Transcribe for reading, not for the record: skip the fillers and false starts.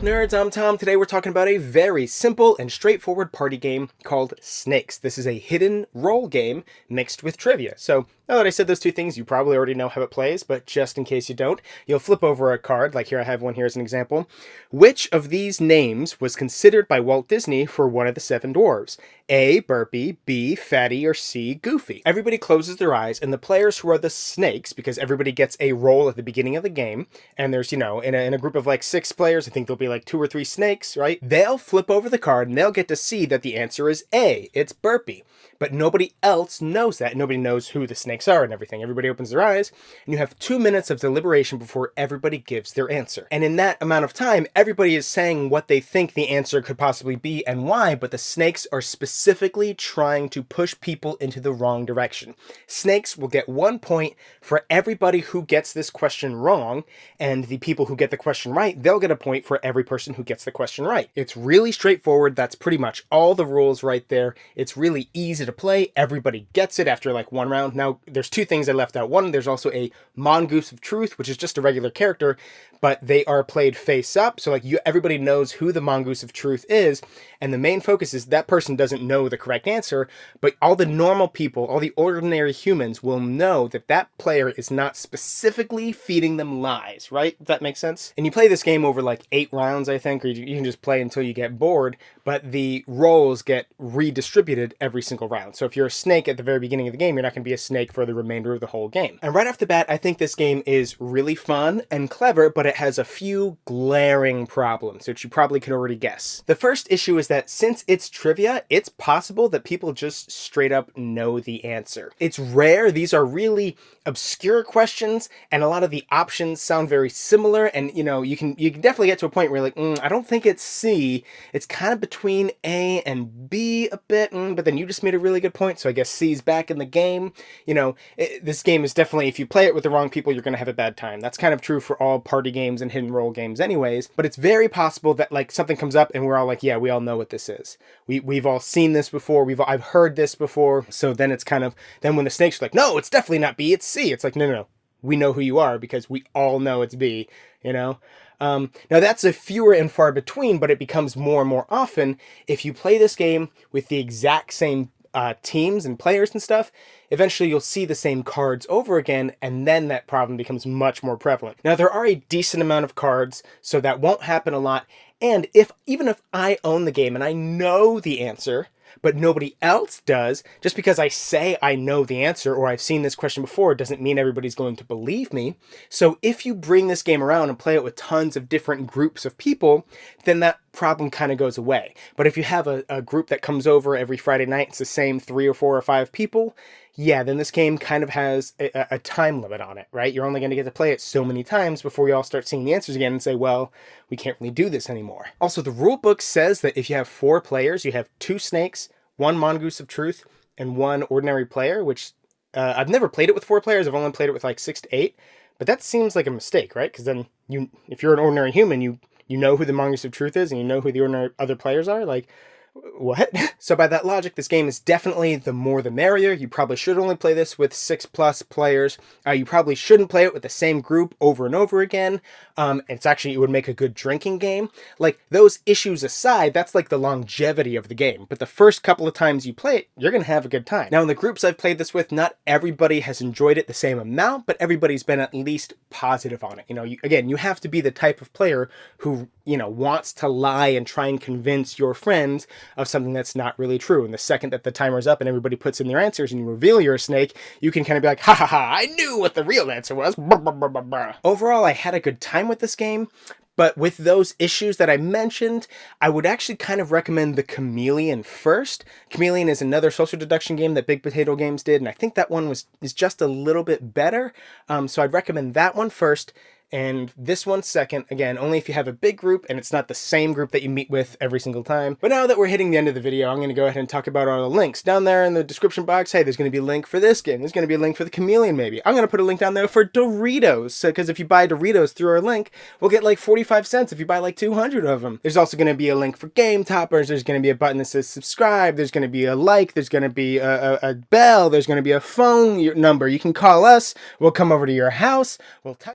Nerds? I'm Tom. Today we're talking about a very simple and straightforward party game called Snakes. This is a hidden role game mixed with trivia. So now that I said those two things, you probably already know how it plays, but just in case you don't, you'll flip over a card, like here I have one here as an example. Which of these names was considered by Walt Disney for one of the seven dwarves? A, Burpy, B, Fatty, or C, Goofy. Everybody closes their eyes, and the players who are the snakes, because everybody gets a role at the beginning of the game, and there's, in a group of like 6 players, I think there'll be like 2 or 3 snakes, right? They'll flip over the card, and they'll get to see that the answer is A, it's Burpy. But nobody else knows that. Nobody knows who the snakes are and everything. Everybody opens their eyes, and you have 2 minutes of deliberation before everybody gives their answer. And in that amount of time, everybody is saying what they think the answer could possibly be and why, but the snakes are specifically trying to push people into the wrong direction. Snakes will get 1 point for everybody who gets this question wrong, and the people who get the question right, they'll get a point for every person who gets the question right. It's really straightforward. That's pretty much all the rules right there. It's really easy to play. Everybody gets it after like 1 round. Now, there's 2 things I left out. One, there's also a Mongoose of Truth, which is just a regular character, but they are played face up. So like everybody knows who the Mongoose of Truth is, and the main focus is that person doesn't know the correct answer, but all the normal people, all the ordinary humans will know that that player is not specifically feeding them lies, right? If that makes sense? And you play this game over like 8 rounds, I think, or you can just play until you get bored, but the roles get redistributed every single round. So if you're a snake at the very beginning of the game, you're not going to be a snake for the remainder of the whole game. And right off the bat, I think this game is really fun and clever, but it has a few glaring problems, which you probably could already guess. The first issue is that since it's trivia, it's possible that people just straight up know the answer. It's rare. These are really obscure questions, and a lot of the options sound very similar, and you can definitely get to a point where you're like, I don't think it's C. It's kind of between A and B a bit, but then you just made a really good point, so I guess C's back in the game. This game is definitely, if you play it with the wrong people, you're going to have a bad time. That's kind of true for all party games and hidden role games anyways, but it's very possible that like something comes up and we're all like, yeah, we all know what this is. We've all seen this before. I've heard this before. So then it's kind of, then when the snakes are like, no, it's definitely not B, it's C. It's like, no. We know who you are because we all know it's B, Now that's a fewer and far between, but it becomes more and more often. If you play this game with the exact same teams and players and stuff, eventually you'll see the same cards over again, and then that problem becomes much more prevalent. Now, there are a decent amount of cards, so that won't happen a lot. And even if I own the game and I know the answer, but nobody else does, just because I say I know the answer or I've seen this question before doesn't mean everybody's going to believe me. So if you bring this game around and play it with tons of different groups of people, then that problem kind of goes away. But if you have a group that comes over every Friday night, it's the same 3 or 4 or 5 people, yeah, then this game kind of has a time limit on it, right? You're only going to get to play it so many times before we all start seeing the answers again and say, well, we can't really do this anymore. Also, the rule book says that if you have 4 players, you have 2 snakes, 1 Mongoose of Truth, and 1 ordinary player, which I've never played it with 4 players. I've only played it with like 6 to 8, but that seems like a mistake, right? Because then if you're an ordinary human, you know who the Mongoose of Truth is and you know who the ordinary other players are. Like, what? So by that logic, this game is definitely the more the merrier. You probably should only play this with 6+ players. You probably shouldn't play it with the same group over and over again. It would make a good drinking game. Like, those issues aside, that's like the longevity of the game. But the first couple of times you play it, you're going to have a good time. Now, in the groups I've played this with, not everybody has enjoyed it the same amount, but everybody's been at least positive on it. You have to be the type of player who, wants to lie and try and convince your friends of something that's not really true. And the second that the timer's up and everybody puts in their answers and you reveal you're a snake, you can kind of be like, ha ha ha, I knew what the real answer was. Overall, I had a good time with this game, but with those issues that I mentioned, I would actually kind of recommend the Chameleon first. Chameleon is another social deduction game that Big Potato Games did, and I think that one is just a little bit better. So I'd recommend that one first, and this one second. Again, only if you have a big group and it's not the same group that you meet with every single time. But now that we're hitting the end of the video, I'm going to go ahead and talk about all the links. Down there in the description box, hey, there's going to be a link for this game. There's going to be a link for the Chameleon maybe. I'm going to put a link down there for Doritos, because if you buy Doritos through our link, we'll get like 45 cents if you buy like 200 of them. There's also going to be a link for Game Toppers. There's going to be a button that says subscribe. There's going to be a like. There's going to be a bell. There's going to be a phone number. You can call us. We'll come over to your house. We'll